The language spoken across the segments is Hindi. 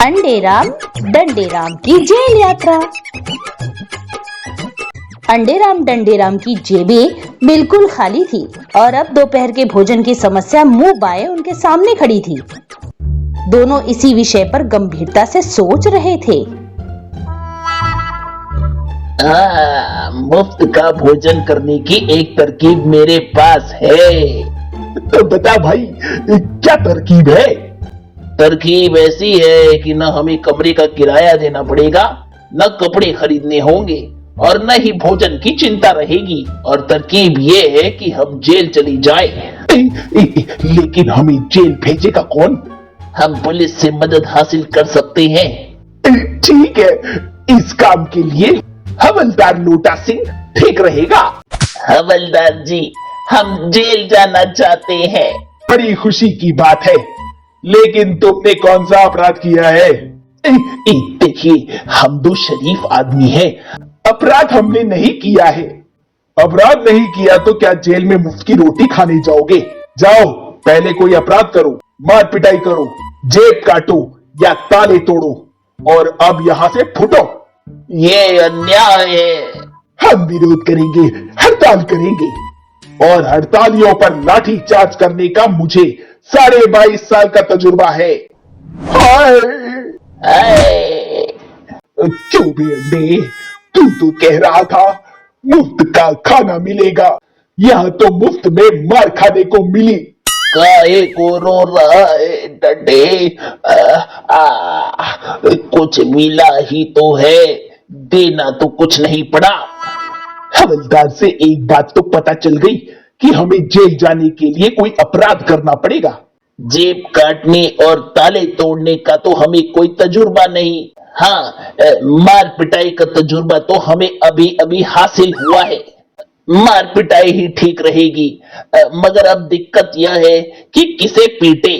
अंडेराम डंडेराम की जेल यात्रा। अंडेराम डंडेराम की जेबें बिल्कुल खाली थी और अब दोपहर के भोजन की समस्या मुंह बाएं उनके सामने खड़ी थी। दोनों इसी विषय पर गंभीरता से सोच रहे थे। मुफ्त का भोजन करने की एक तरकीब मेरे पास है। तो बता भाई, क्या तरकीब है? तरकीब ऐसी है कि न हमें कमरे का किराया देना पड़ेगा, न कपड़े खरीदने होंगे और न ही भोजन की चिंता रहेगी। और तरकीब ये है कि हम जेल चली जाए। लेकिन हमें जेल भेजेगा कौन? हम पुलिस से मदद हासिल कर सकते हैं। ठीक है, इस काम के लिए हवलदार लोटा सिंह ठीक रहेगा। हवलदार जी, हम जेल जाना चाहते हैं। बड़ी खुशी की बात है, लेकिन तुमने कौन सा अपराध किया है? देखिए, हम दो शरीफ आदमी हैं, अपराध हमने नहीं किया है। अपराध नहीं किया तो क्या जेल में मुफ्त की रोटी खाने जाओगे? जाओ, पहले कोई अपराध करो, मार पिटाई करो, जेब काटो या ताले तोड़ो और अब यहां से फुटो। ये अन्याय है। हम विरोध करेंगे, हड़ताल करेंगे और हड़तालियों पर लाठी चार्ज करने का मुझे 22.5 साल का तजुर्बा है। क्यों भी अंडे, तू तो कह रहा था मुफ्त का खाना मिलेगा, यहाँ तो मुफ्त में मार खाने को मिली। काहे को रो रहा है डंडे? कुछ मिला ही तो है, देना तो कुछ नहीं पड़ा। हवलदार से एक बात तो पता चल गई कि हमें जेल जाने के लिए कोई अपराध करना पड़ेगा। जेब काटने और ताले तोड़ने का तो हमें कोई तजुर्बा नहीं। हाँ, मार पिटाई का तजुर्बा तो हमें अभी अभी हासिल हुआ है। मार पिटाई ही ठीक रहेगी। मगर अब दिक्कत यह है कि किसे पीटे।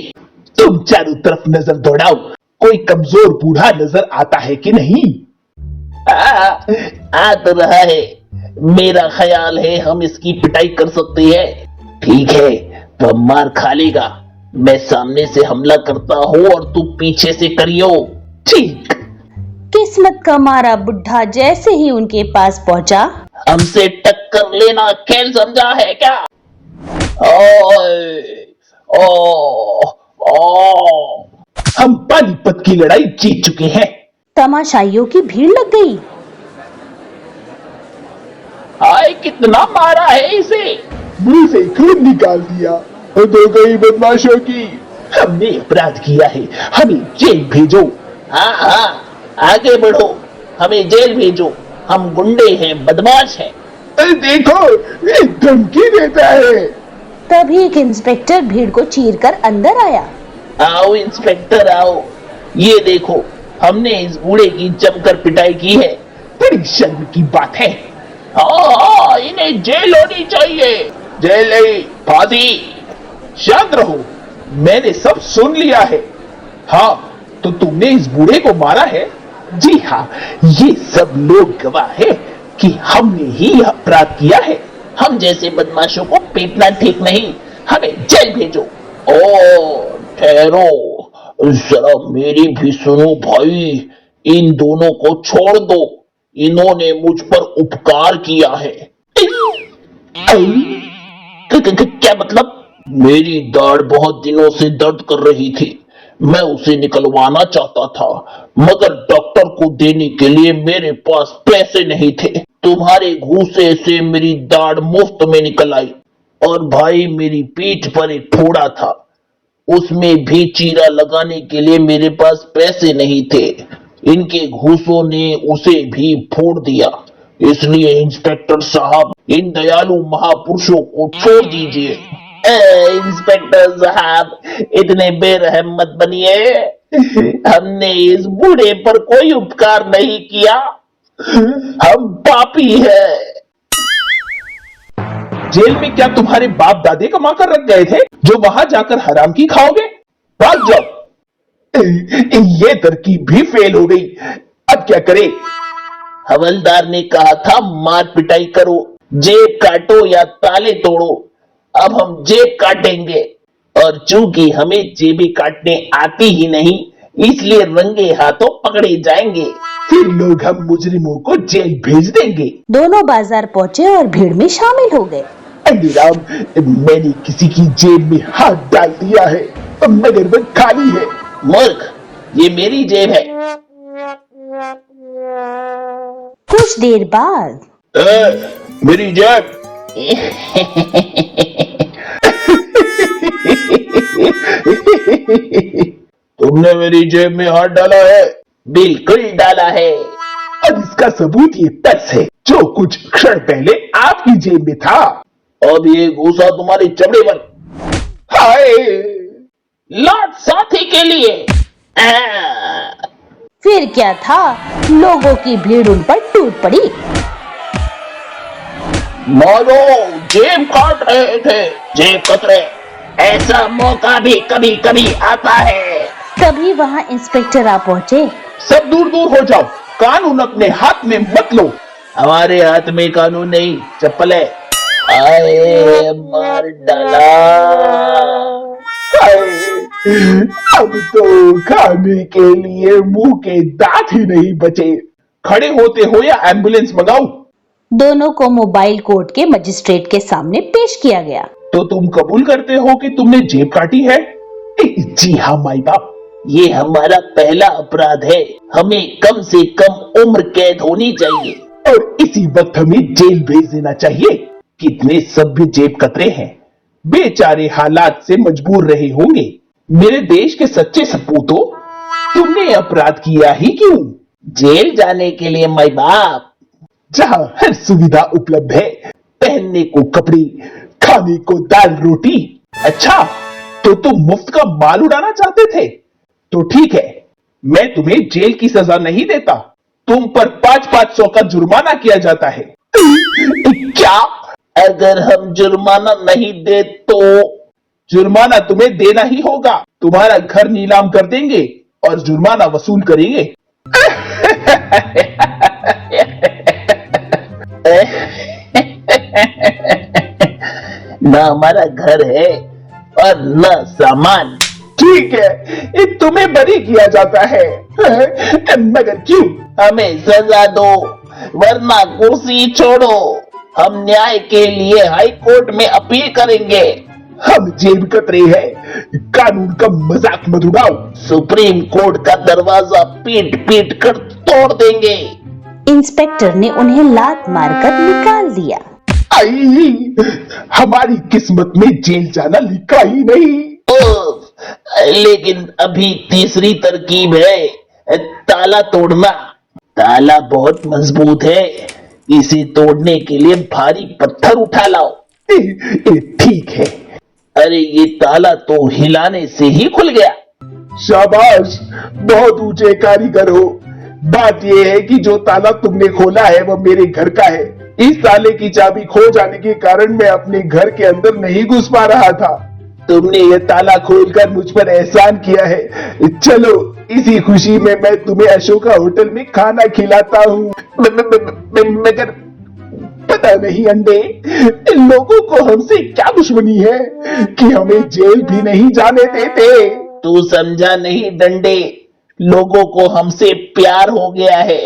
तुम चारों तरफ नजर दौड़ाओ, कोई कमजोर बूढ़ा नजर आता है कि नहीं? आ तो रहा है। मेरा ख्याल है हम इसकी पिटाई कर सकते हैं। ठीक है, वह मार खा लेगा। मैं सामने से हमला करता हूँ और तू पीछे से करियो। ठीक। किस्मत का मारा बुढ़ा जैसे ही उनके पास पहुंचा, हमसे टक्कर लेना खेल समझा है क्या? ओए, हम पानीपत की लड़ाई जीत चुके हैं। तमाशाइयों की भीड़ लग गई। हाय, कितना मारा है इसे। मुंह से खून निकाल दिया तो कई बदमाशों की। हमने अपराध किया है, हमें जेल भेजो। हाँ, आगे बढ़ो, हमें जेल भेजो। हम गुंडे हैं, बदमाश हैं। देखो, ये धमकी देता है। तभी एक इंस्पेक्टर भीड़ को चीरकर अंदर आया। आओ इंस्पेक्टर आओ, ये देखो, हमने इस बूढ़े की जमकर पिटाई की है। बड़ी शर्म की बात है। हाँ, इन्हें जेल होनी चाहिए। जेल नहीं, फांसी। शांत रहो, मैंने सब सुन लिया है। हाँ, तो तुमने इस बूढ़े को मारा है? जी हाँ, ये सब लोग गवाह है कि हमने ही यह अपराध किया है। हम जैसे बदमाशों को पीटना ठीक नहीं, हमें जेल भेजो। ओ ठहरो, जरा मेरी भी सुनो भाई। इन दोनों को छोड़ दो, इन्होंने मुझ पर उपकार किया है। क्या मतलब? मेरी दाढ़ बहुत दिनों से दर्द कर रही थी, मैं उसे निकलवाना चाहता था, मगर डॉक्टर को देने के लिए मेरे पास पैसे नहीं थे। तुम्हारे घूसे से मेरी दाढ़ मुफ्त में निकल आई। और भाई, मेरी पीठ पर एक फोड़ा था, उसमें भी चीरा लगाने के लिए मेरे पास पैसे नहीं थे। इनके घूसों ने उसे भी फोड़ दिया। इसलिए इंस्पेक्टर साहब, इन दयालु महापुरुषों को छोड़ दीजिए। इंस्पेक्टर साहब, इतने बेरहम मत बनिए। हमने इस बूढ़े पर कोई उपकार नहीं किया, हम पापी हैं। जेल में क्या तुम्हारे बाप दादे कमा कर रख गए थे जो वहां जाकर हराम की खाओगे? भाग जाओ। ये तरकीब भी फेल हो गई, अब क्या करें? हवलदार ने कहा था मार पिटाई करो, जेब काटो या ताले तोड़ो। अब हम जेब काटेंगे, और चूंकि हमें जेबें काटने आती ही नहीं, इसलिए रंगे हाथों पकड़े जाएंगे। फिर लोग हम मुजरिमों को जेल भेज देंगे। दोनों बाजार पहुंचे और भीड़ में शामिल हो गए। अंडीराम, मैंने किसी की जेब में हाथ डाल दिया है मगर वो खाली है। मूर्ख, ये मेरी जेब है। कुछ देर बाद मेरी जेब। तुमने मेरी जेब में हाथ डाला है? बिल्कुल डाला है। और इसका सबूत ये पर्स है जो कुछ क्षण पहले आपकी जेब में था। अब ये घूसा तुम्हारी चमड़ी पर। हाय, लौट साथी के लिए। फिर क्या था, लोगों की भीड़ उन पर टूट पड़ी। मारो, जेब काट रहे थे, जेब कतरे। ऐसा मौका भी कभी कभी आता है। तभी वहाँ इंस्पेक्टर आ पहुँचे। सब दूर दूर हो जाओ, कानून अपने हाथ में मत लो। हमारे हाथ में कानून नहीं, चप्पल है। आए, मार डाला। हाय, अब तो खाने के लिए मुंह के दांत ही नहीं बचे। खड़े होते हो या एम्बुलेंस मंगाऊं? दोनों को मोबाइल कोर्ट के मजिस्ट्रेट के सामने पेश किया गया। तो तुम कबूल करते हो कि तुमने जेब काटी है? जी हाँ माई बाप। ये हमारा पहला अपराध है। हमें कम से कम उम्र कैद होनी चाहिए। और इसी वक्त हमें जेल भेज देना चाहिए। कितने सभ्य जेब कतरे हैं, बेचारे हालात से मजबूर रहे होंगे। मेरे देश के सच्चे सपूतों, तुमने अपराध किया ही क्यों? जेल जाने के लिए माई बाप। जहाँ हर सुविधा उपलब्ध है, पहनने को कपड़े, खाने को दाल रोटी। अच्छा, तो तुम मुफ्त का माल उड़ाना चाहते थे? तो ठीक है, मैं तुम्हें जेल की सजा नहीं देता। तुम पर 500 का जुर्माना किया जाता है। क्या? अगर हम जुर्माना नहीं दे तो? जुर्माना तुम्हें देना ही होगा। तुम्हारा घर नीलाम कर देंगे और जुर्माना वसूल करेंगे। न हमारा घर है और न सामान। ठीक है, ये तुम्हें बरी किया जाता है, मगर क्यों? हमें सजा दो वरना कुर्सी छोड़ो। हम न्याय के लिए हाई कोर्ट में अपील करेंगे। हम जेब कतरे हैं, कानून का मजाक मत उड़ाओ। सुप्रीम कोर्ट का दरवाजा पीट पीट कर तोड़ देंगे। इंस्पेक्टर ने उन्हें लात मारकर निकाल दिया। आई, हमारी किस्मत में जेल जाना लिखा ही नहीं। लेकिन अभी तीसरी तरकीब है, ताला तोड़ना। ताला बहुत मजबूत है, इसे तोड़ने के लिए भारी पत्थर उठा लाओ। ठीक है। अरे ये ताला तो हिलाने से ही खुल गया। शाबाश, बहुत ऊंचे कारीगर हो। बात यह है कि जो ताला तुमने खोला है वह मेरे घर का है। इस ताले की चाबी खो जाने के कारण मैं अपने घर के अंदर नहीं घुस पा रहा था। तुमने यह ताला खोलकर मुझ पर एहसान किया है। चलो, इसी खुशी में मैं तुम्हें अशोका होटल में खाना खिलाता हूँ। मगर पता नहीं अंडे, इन लोगों को हमसे क्या दुश्मनी है कि हमें जेल भी नहीं जाने देते। तू समझा नहीं डंडे, लोगों को हमसे प्यार हो गया है।